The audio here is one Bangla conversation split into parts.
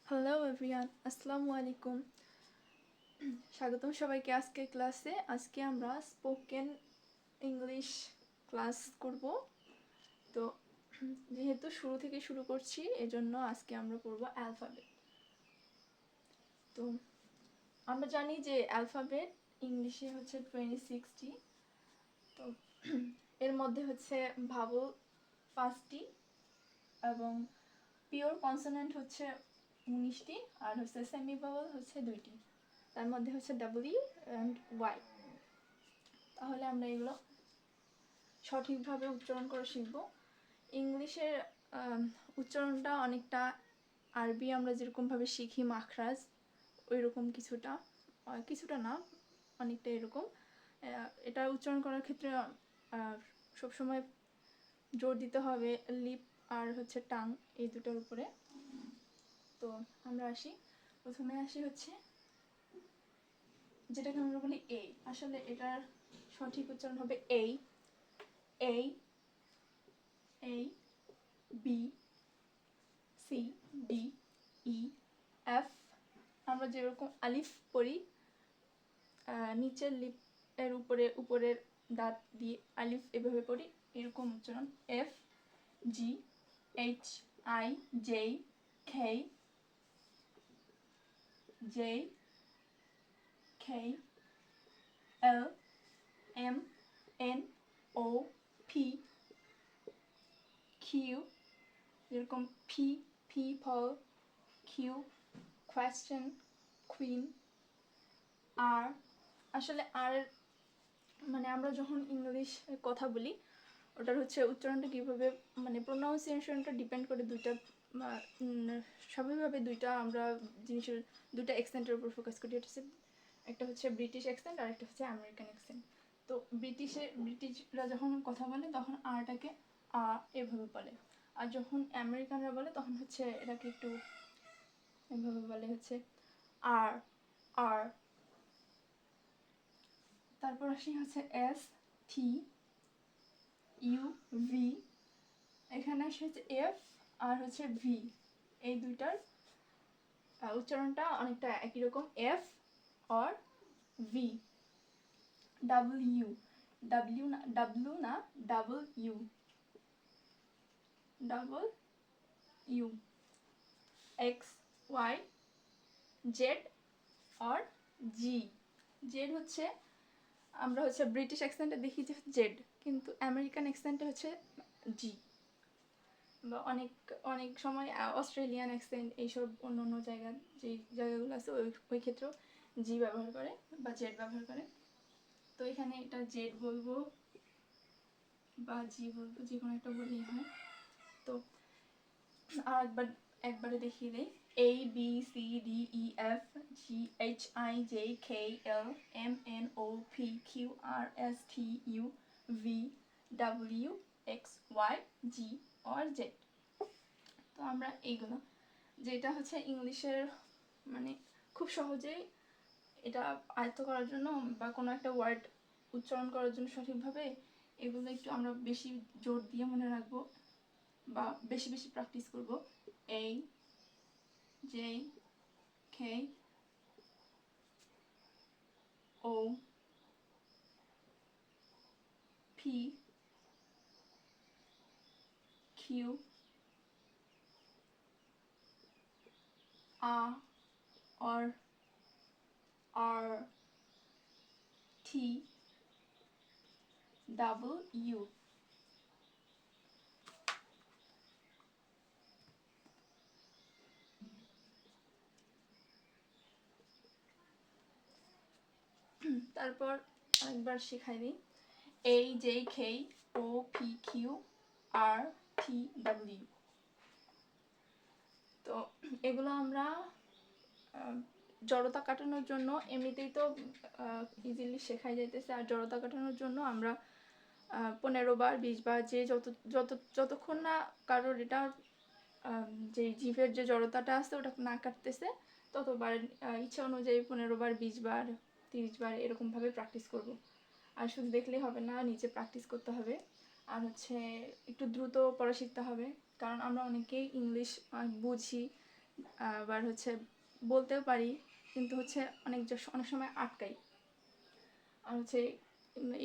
হ্যালো এভরিওয়ান, আসসালামু আলাইকুম। স্বাগতম সবাইকে আজকের ক্লাসে। আজকে আমরা স্পোকেন ইংলিশ ক্লাস করব। তো যেহেতু শুরু থেকে শুরু করছি, এজন্য আজকে আমরা পড়ব অ্যালফাবেট। তো আমরা জানি যে অ্যালফাবেট ইংলিশে হচ্ছে 26টি। তো এর মধ্যে হচ্ছে ভাওয়েল 5টি এবং পিওর কনসোনেন্ট হচ্ছে 19টি, আর হচ্ছে সেমি ভাওয়েল হচ্ছে 2টি। তার মধ্যে হচ্ছে ডাব্লিউ অ্যান্ড ওয়াই। তাহলে আমরা এগুলো সঠিকভাবে উচ্চারণ করে শিখব। ইংলিশের উচ্চারণটা অনেকটা আরবি আমরা যেরকমভাবে শিখি মাখরাজ, ওই রকম কিছুটা না, অনেকটা এরকম। এটা উচ্চারণ করার ক্ষেত্রে সবসময় জোর দিতে হবে লিপ আর হচ্ছে টাং, এই দুটোর উপরে। তো আমরা প্রথমে আসি হচ্ছে যেটাকে আমরা বলি এ। আসলে এটার সঠিক উচ্চারণ হবে এ, এ, এ, বি, সি, ডি, ই, এফ। আমরা যেরকম আলিফ পড়ি, নিচের লিপ এর উপরের দাঁত দিয়ে আলিফ এভাবে পড়ি, এরকম উচ্চারণ। F, G, H, I, J, K, J, K, L, M, N, O, P, Q, যেরকম people, Q, question, queen, আর। আসলে আর মানে আমরা যখন ইংলিশ কথা বলি, ওটার হচ্ছে উচ্চারণটা কীভাবে, মানে প্রোনাউন্সিয়েশনটা ডিপেন্ড করে দুইটা, স্বাভাবিকভাবে দুইটা আমরা জিনিসের দুইটা অ্যাকসেন্টের উপর ফোকাস করি। একটা হচ্ছে ব্রিটিশ অ্যাকসেন্ট আর একটা হচ্ছে আমেরিকান অ্যাকসেন্ট। তো ব্রিটিশরা যখন কথা বলে তখন আরটাকে এভাবে বলে, আর যখন আমেরিকানরা বলে তখন হচ্ছে এটাকে একটু এভাবে বলে, হচ্ছে আর আর। তারপর আসি হচ্ছে এস, টি, ইউ, ভি। এখানে আসে হচ্ছে এফ আর হচ্ছে ভি, এই দুইটার উচ্চারণটা অনেকটা একই রকম, এফ আর ভি। ডাব্লিউ, ডাব্লিউ না, double U, double U. X, Y, Z আর জি। জেড হচ্ছে আমরা হচ্ছে ব্রিটিশ অ্যাকসেন্টে দেখি যে জেড, কিন্তু আমেরিকান অ্যাকসেন্টে হচ্ছে জি, বা অনেক অনেক সময় অস্ট্রেলিয়ান অ্যাকসেন্ট, এইসব অন্য অন্য জায়গার যে জায়গাগুলো আছে ওই ক্ষেত্রেও জি ব্যবহার করে বা জেড ব্যবহার করে। তো এখানে এটা জেড বলবো বা জি বলবো, যে কোনো একটা বললেই হয়। তো আর একবারে দেখিয়ে দেই। A B C D E F G H I J K L M N O P Q R S T U V W X Y G or Z। তো আমরা এইগুলো, যেটা হচ্ছে ইংলিশের মানে খুব সহজেই এটা আয়ত্ত করার জন্য বা কোনো একটা ওয়ার্ড উচ্চারণ করার জন্য সঠিকভাবে, এগুলো একটু আমরা বেশি জোর দিয়ে মনে রাখবো বা বেশি বেশি প্র্যাকটিস করব। A, J, K, O, P, Q, R, T, W। তারপর আরেকবার শেখাই দিই। A, J, K, O, P, Q, R, T, W। তো এগুলো আমরা জড়তা কাটানোর জন্য এমনিতেই তো ইজিলি শেখাই যাইতেছে, আর জড়তা কাটানোর জন্য আমরা 15 বার 20 বার, যে যতক্ষণ না কারোর এটা যে জিভের যে জড়তাটা আছে ওটা না কাটতেছে, ততবার ইচ্ছা অনুযায়ী 15 বার 20 বার 30 বার এরকমভাবে প্র্যাকটিস করব। আর শুধু দেখলেই হবে না, নিচে প্র্যাকটিস করতে হবে। আর হচ্ছে একটু দ্রুত পড়া শিখতে হবে, কারণ আমরা অনেকেই ইংলিশ বুঝি আবার হচ্ছে বলতেও পারি, কিন্তু হচ্ছে অনেক সময় আটকাই। আর হচ্ছে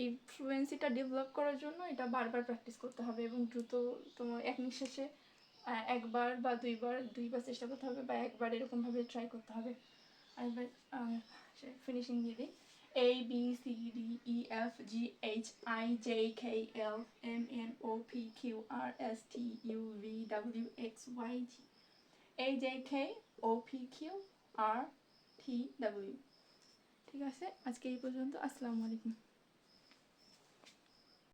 এই ফ্লুয়েন্সিটা ডেভেলপ করার জন্য এটা বারবার প্র্যাকটিস করতে হবে এবং দ্রুত তোমার এক নিঃশ্বাসে একবার বা দুইবার চেষ্টা করতে হবে, বা একবার এরকমভাবে ট্রাই করতে হবে। আর এবার ফিনিশিং দিয়ে দিই। A B C D E F G H I J K L M N O P Q R S T U V W X Y G A J K O P Q R T W। ঠিক আছে, আজকে এই পর্যন্ত। আসসালামু আলাইকুম।